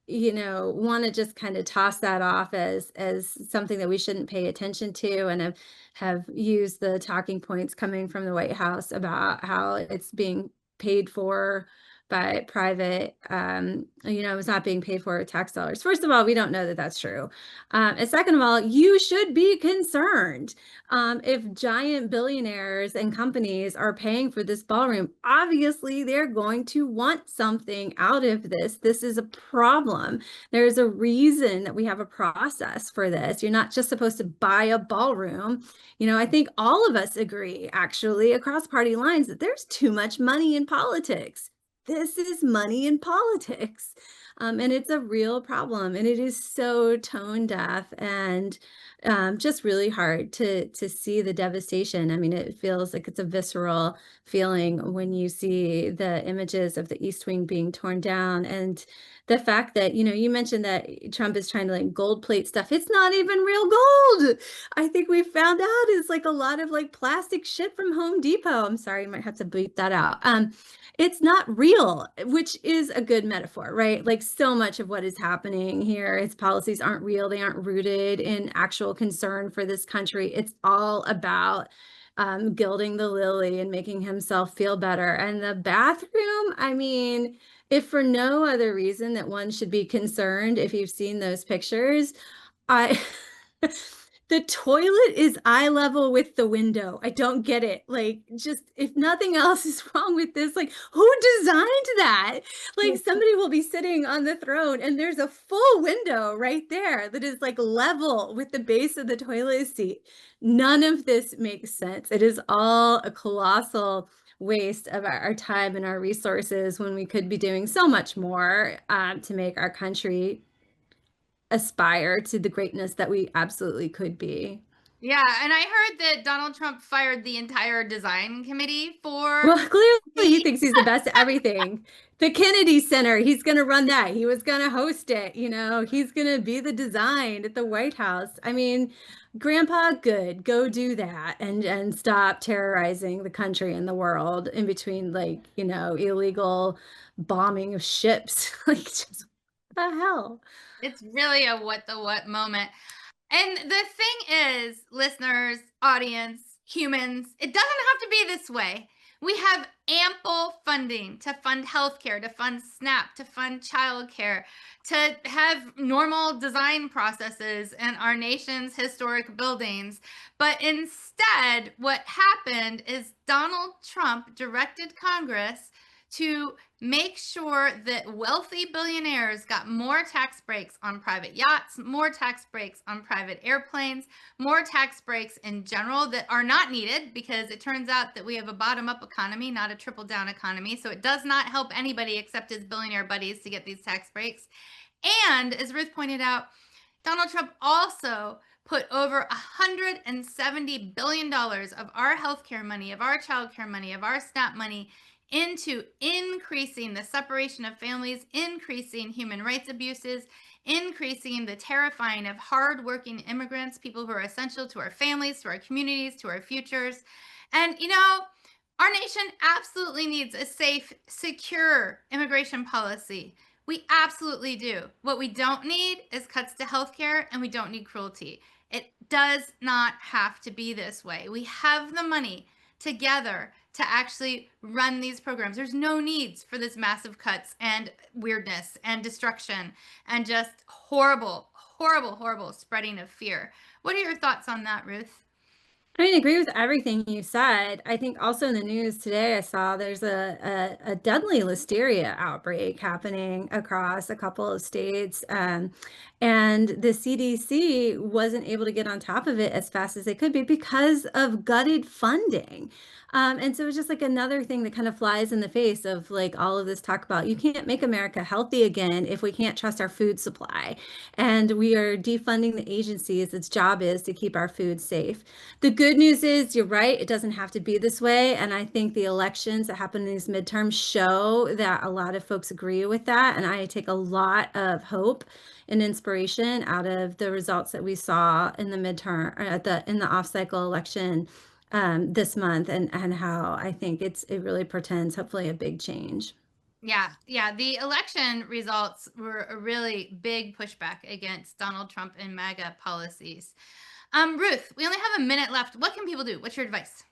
want to just kind of toss that off as something that we shouldn't pay attention to, and have used the talking points coming from the White House about how it's being paid for by private, it's not being paid for with tax dollars. First of all, we don't know that that's true. And second of all, you should be concerned if giant billionaires and companies are paying for this ballroom. Obviously, they're going to want something out of this. This is a problem. There's a reason that we have a process for this. You're not just supposed to buy a ballroom. I think all of us agree, actually, across party lines, that there's too much money in politics. This is money in politics. And it's a real problem. And it is so tone deaf and just really hard to see the devastation. I mean, it feels like it's a visceral feeling when you see the images of the East Wing being torn down, and the fact that, you mentioned that Trump is trying to gold plate stuff. It's not even real gold. I think we found out it's a lot of plastic shit from Home Depot. I'm sorry, you might have to bleep that out. It's not real, which is a good metaphor, right? So much of what is happening here, its policies aren't real. They aren't rooted in actual real concern for this country. It's all about gilding the lily and making himself feel better. And the bathroom, I mean, if for no other reason that one should be concerned, if you've seen those pictures, I the toilet is eye level with the window. I don't get it. Like, just if nothing else is wrong with this, like, who designed that? Like, somebody will be sitting on the throne and there's a full window right there that is like level with the base of the toilet seat. None of this makes sense. It is all a colossal waste of our time and our resources when we could be doing so much more to make our country aspire to the greatness that we absolutely could be. Yeah, and I heard that Donald Trump fired the entire design committee for. Well, clearly he thinks he's the best at everything. The Kennedy Center, he's going to run that. He was going to host it. You know, he's going to be the design at the White House. I mean, Grandpa, good, go do that and stop terrorizing the country and the world in between, like, you know, illegal bombing of ships. Like, just what the hell? It's really a what the what moment. And the thing is, listeners, audience, humans, it doesn't have to be this way. We have ample funding to fund healthcare, to fund SNAP, to fund childcare, to have normal design processes in our nation's historic buildings. But instead, what happened is Donald Trump directed Congress to make sure that wealthy billionaires got more tax breaks on private yachts, more tax breaks on private airplanes, more tax breaks in general that are not needed, because it turns out that we have a bottom-up economy, not a triple-down economy. So it does not help anybody except his billionaire buddies to get these tax breaks. And as Ruth pointed out, Donald Trump also put over $170 billion of our healthcare money, of our childcare money, of our SNAP money into increasing the separation of families, increasing human rights abuses, increasing the terrifying of hardworking immigrants, people who are essential to our families, to our communities, to our futures. And, you know, our nation absolutely needs a safe, secure immigration policy. We absolutely do. What we don't need is cuts to healthcare, and we don't need cruelty. It does not have to be this way. We have the money together to actually run these programs. There's no needs for this massive cuts and weirdness and destruction and just horrible, horrible, horrible spreading of fear. What are your thoughts on that, Ruth? I mean, I agree with everything you said. I think also in the news today, I saw there's a deadly listeria outbreak happening across a couple of states. And the CDC wasn't able to get on top of it as fast as they could be because of gutted funding. And so it's just like another thing that kind of flies in the face of like all of this talk about you can't make America healthy again if we can't trust our food supply. And we are defunding the agencies. Its job is to keep our food safe. The good news is, you're right, it doesn't have to be this way. And I think the elections that happen in these midterms show that a lot of folks agree with that. And I take a lot of hope and inspiration out of the results that we saw in the midterm, in the off-cycle election this month, and how I think it really portends hopefully a big change. Yeah. The election results were a really big pushback against Donald Trump and MAGA policies. Ruth, we only have a minute left. What can people do? What's your advice?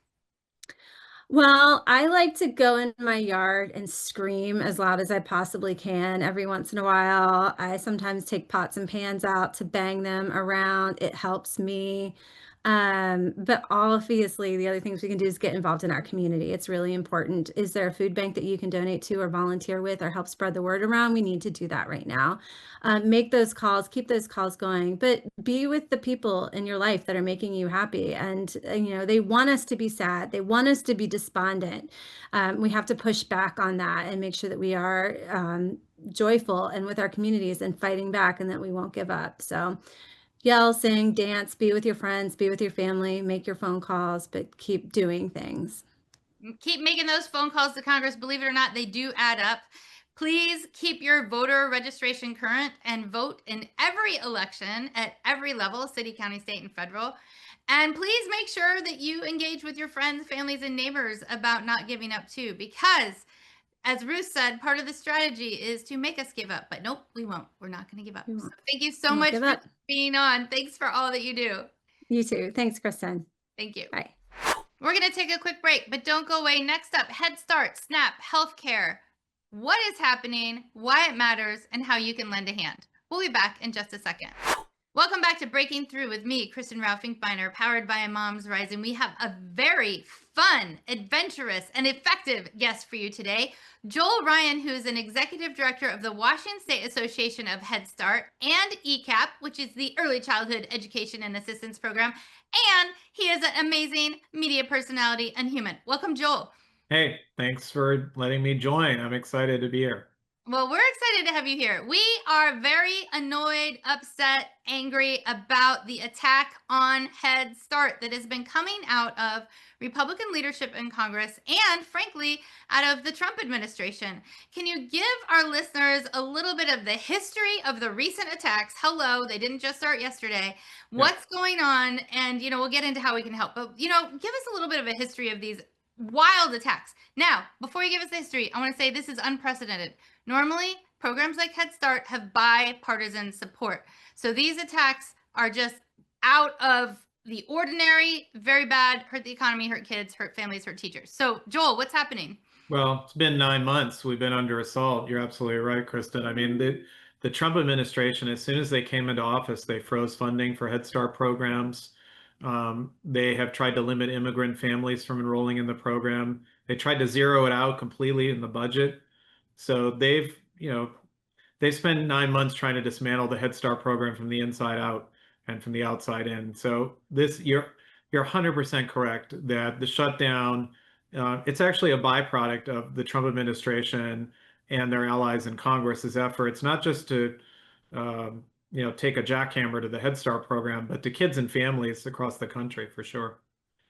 Well, I like to go in my yard and scream as loud as I possibly can every once in a while. I sometimes take pots and pans out to bang them around. It helps me. But obviously the other things we can do is get involved in our community. It's really important. Is there a food bank that you can donate to or volunteer with or help spread the word around? We need to do that right now. Make those calls, keep those calls going, but be with the people in your life that are making you happy. And you know, they want us to be sad. They want us to be despondent. We have to push back on that and make sure that we are joyful and with our communities and fighting back, and that we won't give up. So yell, sing, dance, be with your friends, be with your family, make your phone calls, but keep doing things. Keep making those phone calls to Congress. Believe it or not, they do add up. Please keep your voter registration current and vote in every election at every level, city, county, state, and federal. And please make sure that you engage with your friends, families, and neighbors about not giving up too, because as Ruth said, part of the strategy is to make us give up, but nope, we won't. We're not going to give up. We So won't. thank you so Won't much give for up. being on. Thanks for all that you do. You too. Thanks, Kristen. Thank you. Bye. We're going to take a quick break, but don't go away. Next up, Head Start, SNAP, healthcare. What is happening, why it matters, and how you can lend a hand. We'll be back in just a second. Welcome back to Breaking Through with me, Kristen Rao Finkbeiner, powered by Moms Rising. We have a very fun, adventurous, and effective guest for you today. Joel Ryan, who is an executive director of the Washington State Association of Head Start and ECAP, which is the Early Childhood Education and Assistance Program. And he is an amazing media personality and human. Welcome, Joel. Hey, thanks for letting me join. I'm excited to be here. Well, we're excited to have you here. We are very annoyed, upset, angry about the attack on Head Start that has been coming out of Republican leadership in Congress and, frankly, out of the Trump administration. Can you give our listeners a little bit of the history of the recent attacks? Hello, they didn't just start yesterday. What's going on? And, we'll get into how we can help. But, give us a little bit of a history of these wild attacks. Now, before you give us the history, I want to say this is unprecedented. Normally, programs like Head Start have bipartisan support. So these attacks are just out of the ordinary, very bad, hurt the economy, hurt kids, hurt families, hurt teachers. So Joel, what's happening? Well, it's been 9 months. We've been under assault. You're absolutely right, Kristen. I mean, the Trump administration, as soon as they came into office, they froze funding for Head Start programs. They have tried to limit immigrant families from enrolling in the program. They tried to zero it out completely in the budget. So they've spent 9 months trying to dismantle the Head Start program from the inside out and from the outside in. So you're 100% correct that the shutdown, it's actually a byproduct of the Trump administration and their allies in Congress's efforts, not just to take a jackhammer to the Head Start program, but to kids and families across the country for sure.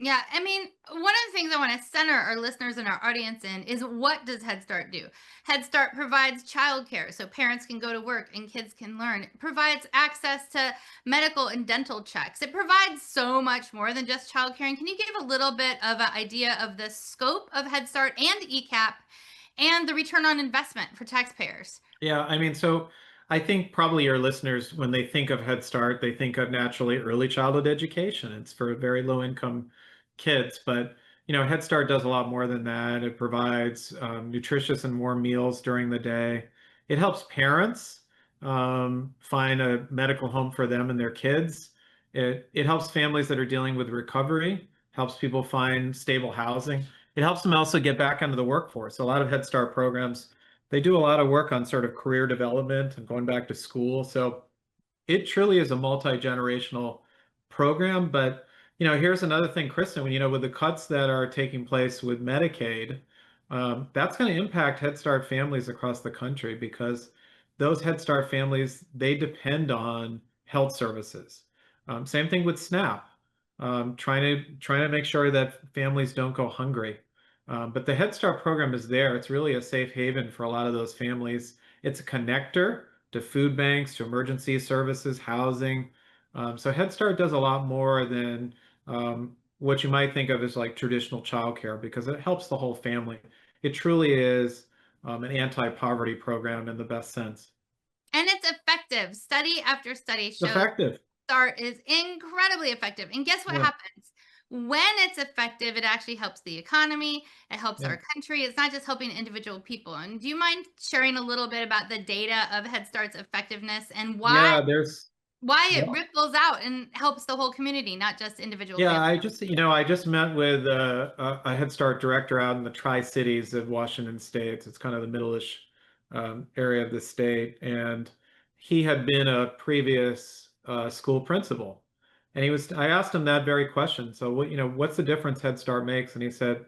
Yeah, I mean, one of the things I want to center our listeners and our audience in is, what does Head Start do? Head Start provides childcare so parents can go to work and kids can learn. It provides access to medical and dental checks. It provides so much more than just childcare. And can you give a little bit of an idea of the scope of Head Start and ECAP and the return on investment for taxpayers? Yeah, I mean, so I think probably your listeners, when they think of Head Start, they think of naturally early childhood education. It's for very low income kids, but Head Start does a lot more than that. It provides nutritious and warm meals during the day. It helps parents find a medical home for them and their kids. It helps families that are dealing with recovery, helps people find stable housing. It helps them also get back into the workforce. A lot of Head Start programs, they do a lot of work on sort of career development and going back to school. So it truly is a multi-generational program. But here's another thing, Kristen, with the cuts that are taking place with Medicaid, that's going to impact Head Start families across the country, because those Head Start families, they depend on health services. Same thing with SNAP, trying to make sure that families don't go hungry. But the Head Start program is there. It's really a safe haven for a lot of those families. It's a connector to food banks, to emergency services, housing. So Head Start does a lot more than what you might think of as like traditional childcare, because it helps the whole family. It truly is an anti-poverty program in the best sense. And it's effective. Study after study shows Effective. Start is incredibly effective. And guess what happens? When it's effective, it actually helps the economy. It helps our country. It's not just helping individual people. And do you mind sharing a little bit about the data of Head Start's effectiveness and why it ripples out and helps the whole community, not just individual families? I just met with a Head Start director out in the Tri-Cities of Washington State. It's kind of the middle-ish area of the state, and he had been a previous school principal, and I asked him that very question. So what's the difference Head Start makes? And he said,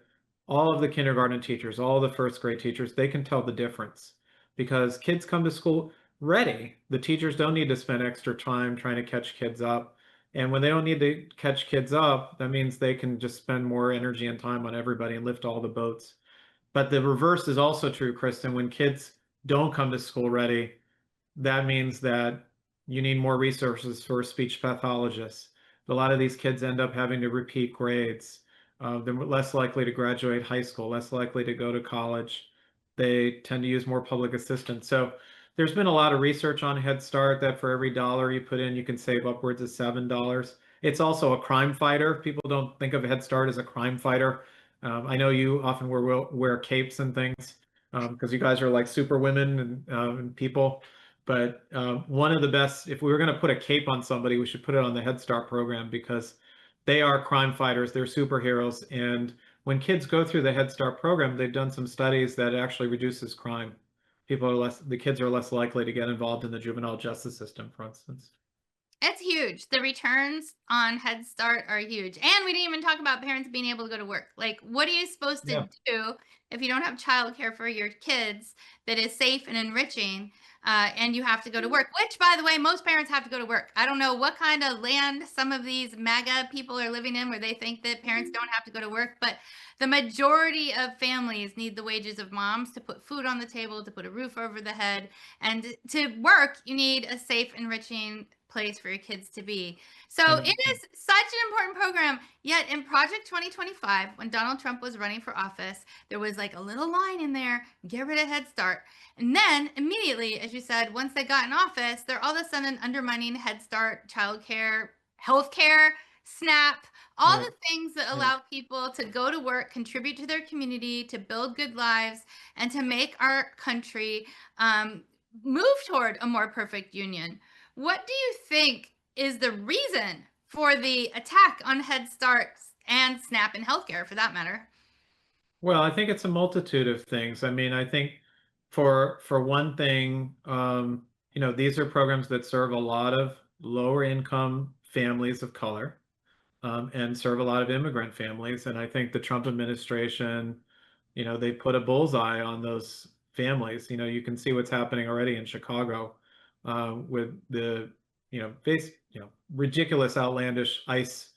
all of the kindergarten teachers, all the first grade teachers, they can tell the difference, because kids come to school ready. The teachers don't need to spend extra time trying to catch kids up. And when they don't need to catch kids up, that means they can just spend more energy and time on everybody and lift all the boats. But the reverse is also true, Kristen. When kids don't come to school ready, that means that you need more resources for speech pathologists. A lot of these kids end up having to repeat grades. They're less likely to graduate high school, less likely to go to college. they tend to use more public assistance. So there's been a lot of research on Head Start that for every dollar you put in, you can save upwards of $7. It's also a crime fighter. People don't think of Head Start as a crime fighter. I know you often wear capes and things because you guys are like super women and people. But one of the best, if we were going to put a cape on somebody, we should put it on the Head Start program because they are crime fighters. They're superheroes. And when kids go through the Head Start program, they've done some studies that actually reduces crime. The kids are less likely to get involved in the juvenile justice system, for instance. It's huge. The returns on Head Start are huge. And we didn't even talk about parents being able to go to work. Like, what are you supposed to do if you don't have childcare for your kids that is safe and enriching, and you have to go to work? Which, by the way, most parents have to go to work. I don't know what kind of land some of these MAGA people are living in where they think that parents don't have to go to work, but the majority of families need the wages of moms to put food on the table, to put a roof over the head, and to work, you need a safe, enriching place for your kids to be. So it is such an important program. Yet in Project 2025, when Donald Trump was running for office, there was like a little line in there, get rid of Head Start. And then immediately, as you said, once they got in office, they're all of a sudden undermining Head Start, childcare, healthcare, SNAP, all the things that allow people to go to work, contribute to their community, to build good lives, and to make our country move toward a more perfect union. What do you think is the reason for the attack on Head Start and SNAP and healthcare, for that matter? Well, I think it's a multitude of things. I mean, I think for one thing, these are programs that serve a lot of lower income families of color, and serve a lot of immigrant families. And I think the Trump administration, they put a bullseye on those families. You can see what's happening already in Chicago with the, ridiculous, outlandish ICE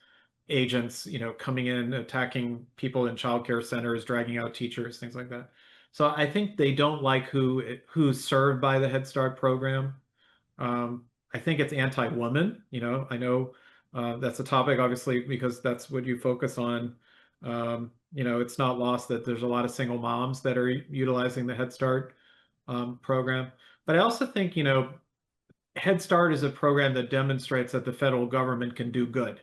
agents, coming in, attacking people in childcare centers, dragging out teachers, things like that. So I think they don't like who's served by the Head Start program. I think it's anti-woman. I know that's a topic, obviously, because that's what you focus on. It's not lost that there's a lot of single moms that are utilizing the Head Start program. But I also think, Head Start is a program that demonstrates that the federal government can do good.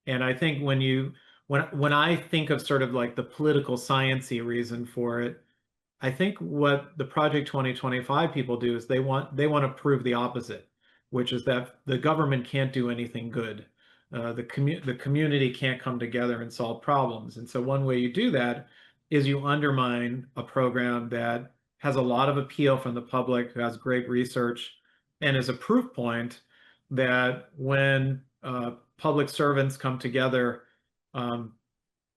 And I think when I think of sort of like the political sciencey reason for it, I think what the Project 2025 people do is they want to prove the opposite, which is that the government can't do anything good. The community can't come together and solve problems. And so one way you do that is you undermine a program that has a lot of appeal from the public, who has great research, and is a proof point that when public servants come together,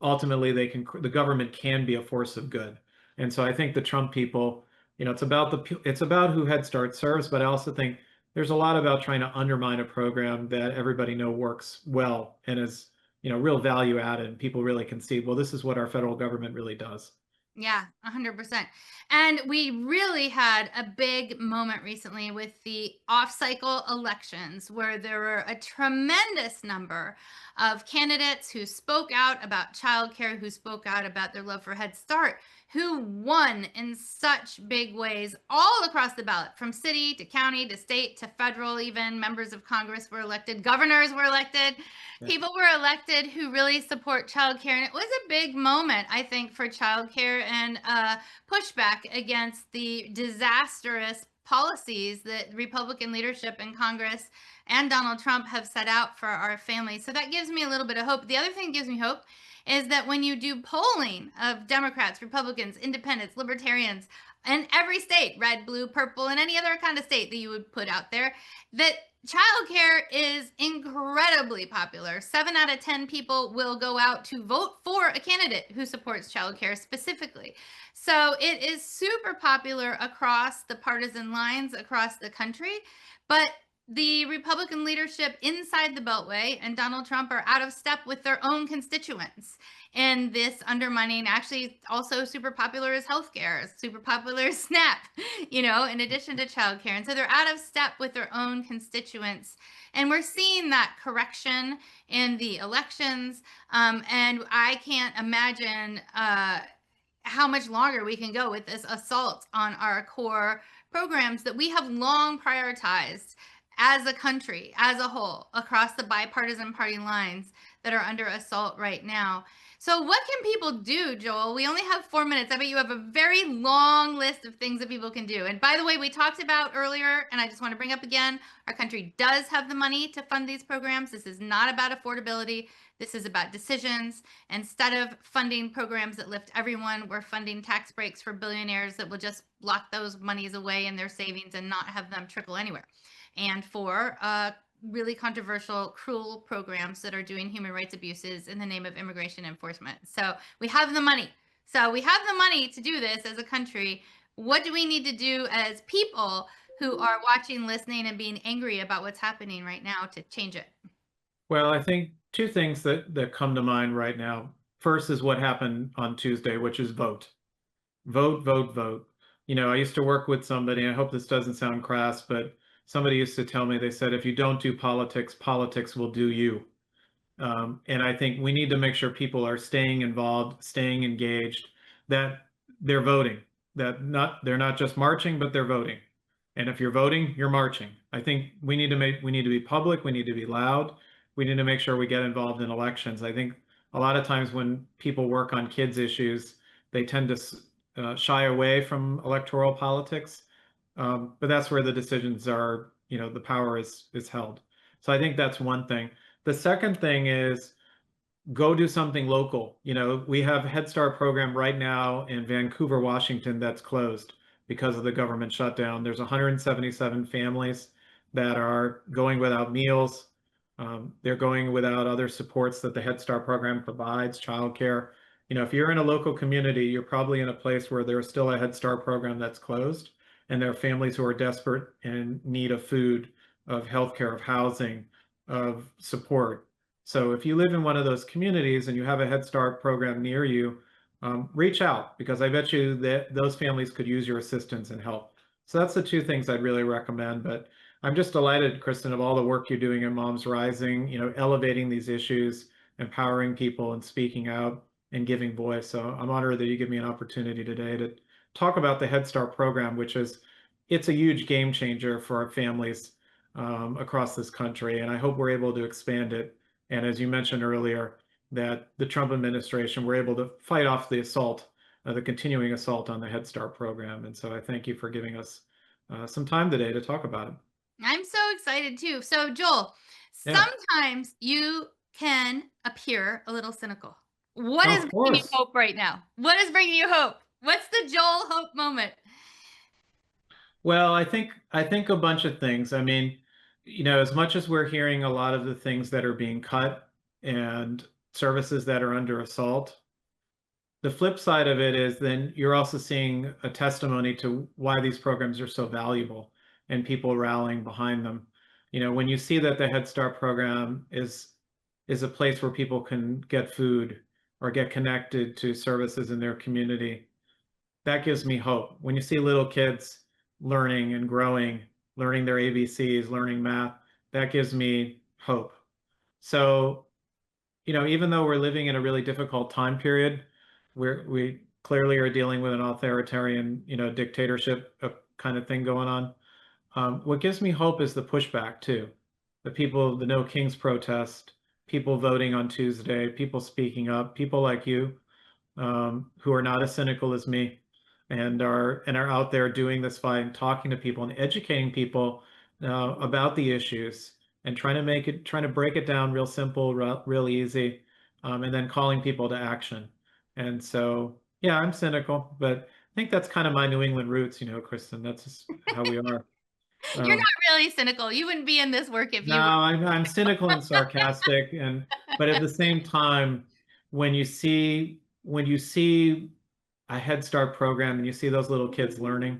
ultimately the government can be a force of good. And so I think the Trump people, it's about who Head Start serves, but I also think there's a lot about trying to undermine a program that everybody knows works well and is, real value added. And people really can see, well, this is what our federal government really does. Yeah, 100%. And we really had a big moment recently with the off-cycle elections where there were a tremendous number of candidates who spoke out about childcare, who spoke out about their love for Head Start, who won in such big ways all across the ballot, from city to county to state to federal. Even members of Congress were elected, governors were elected. People were elected who really support childcare. And it was a big moment, I think, for childcare and pushback against the disastrous policies that Republican leadership in Congress and Donald Trump have set out for our families. So that gives me a little bit of hope. The other thing that gives me hope is that when you do polling of Democrats, Republicans, independents, libertarians, in every state, red, blue, purple, and any other kind of state that you would put out there, that childcare is incredibly popular. 7 out of 10 people will go out to vote for a candidate who supports childcare specifically. So it is super popular across the partisan lines across the country, but the Republican leadership inside the Beltway and Donald Trump are out of step with their own constituents. And this undermining, actually also super popular is healthcare, super popular is SNAP, in addition to childcare. And so they're out of step with their own constituents. And we're seeing that correction in the elections. And I can't imagine how much longer we can go with this assault on our core programs that we have long prioritized as a country, as a whole, across the bipartisan party lines that are under assault right now. So what can people do, Joel? We only have 4 minutes. I bet you have a very long list of things that people can do. And by the way, we talked about earlier, and I just want to bring up again, our country does have the money to fund these programs. This is not about affordability. This is about decisions. Instead of funding programs that lift everyone, we're funding tax breaks for billionaires that will just lock those monies away in their savings and not have them trickle anywhere. And for really controversial, cruel programs that are doing human rights abuses in the name of immigration enforcement. So we have the money. So we have the money to do this as a country. What do we need to do as people who are watching, listening, and being angry about what's happening right now to change it? Well, I think two things that come to mind right now. First is what happened on Tuesday, which is vote. Vote, vote, vote. You know, I used to work with somebody, I hope this doesn't sound crass, but somebody used to tell me, they said, if you don't do politics, politics will do you. And I think we need to make sure people are staying involved, staying engaged, that they're voting, that they're not just marching, but they're voting. And if you're voting, you're marching. I think we need to be public, we need to be loud, we need to make sure we get involved in elections. I think a lot of times when people work on kids' issues, they tend to shy away from electoral politics. But that's where the decisions are, you know, the power is held. So I think that's one thing. The second thing is go do something local. You know, we have Head Start program right now in Vancouver, Washington, that's closed because of the government shutdown. There's 177 families that are going without meals. They're going without other supports that the Head Start program provides, childcare. You know, if you're in a local community, you're probably in a place where there's still a Head Start program that's closed, and there are families who are desperate and in need of food, of healthcare, of housing, of support. So if you live in one of those communities and you have a Head Start program near you, reach out, because I bet you that those families could use your assistance and help. So that's the two things I'd really recommend. But I'm just delighted, Kristen, of all the work you're doing at Moms Rising, you know, elevating these issues, empowering people and speaking out and giving voice. So I'm honored that you give me an opportunity today to talk about the Head Start program, which it's a huge game changer for our families across this country. And I hope we're able to expand it. And as you mentioned earlier, that the Trump administration were able to fight off the assault, the continuing assault on the Head Start program. And so I thank you for giving us some time today to talk about it. I'm so excited too. So Joel, Yeah. sometimes you can appear a little cynical. What Of is bringing you course. hope right now? What is bringing you hope? What's the Joel hope moment? Well, I think a bunch of things. I mean, you know, as much as we're hearing a lot of the things that are being cut and services that are under assault, the flip side of it is then you're also seeing a testimony to why these programs are so valuable and people rallying behind them. You know, when you see that the Head Start program is a place where people can get food or get connected to services in their community, that gives me hope. When you see little kids learning and growing, learning their ABCs, learning math, that gives me hope. So, you know, even though we're living in a really difficult time period, we clearly are dealing with an authoritarian, you know, dictatorship kind of thing going on. What gives me hope is the pushback too. The people, the No Kings protest, people voting on Tuesday, people speaking up, people like you, who are not as cynical as me, and are out there doing this fight, talking to people and educating people about the issues, and trying to break it down real simple, real easy, and then calling people to action. And so, yeah, I'm cynical, but I think that's kind of my New England roots, you know, Kristen. That's just how we are. You're not really cynical. You wouldn't be in this work if No, you were. I'm cynical and sarcastic, but at the same time, when you see a Head Start program and you see those little kids learning,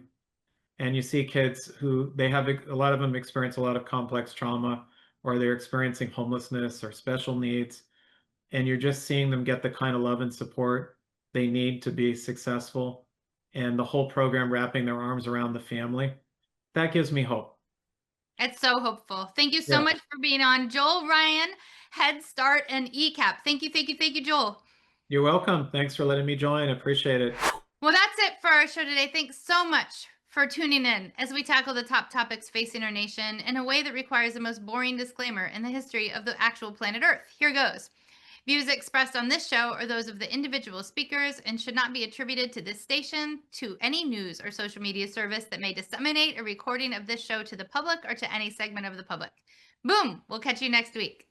and you see kids who a lot of them experience a lot of complex trauma, or they're experiencing homelessness or special needs, and you're just seeing them get the kind of love and support they need to be successful, and the whole program wrapping their arms around the family, that gives me hope. It's so hopeful. Thank you so Yeah. much for being on. Joel Ryan, Head Start and ECAP. Thank you, Joel. You're welcome. Thanks for letting me join. Appreciate it. Well, that's it for our show today. Thanks so much for tuning in as we tackle the top topics facing our nation in a way that requires the most boring disclaimer in the history of the actual planet Earth. Here goes. Views expressed on this show are those of the individual speakers and should not be attributed to this station, to any news or social media service that may disseminate a recording of this show to the public or to any segment of the public. Boom! We'll catch you next week.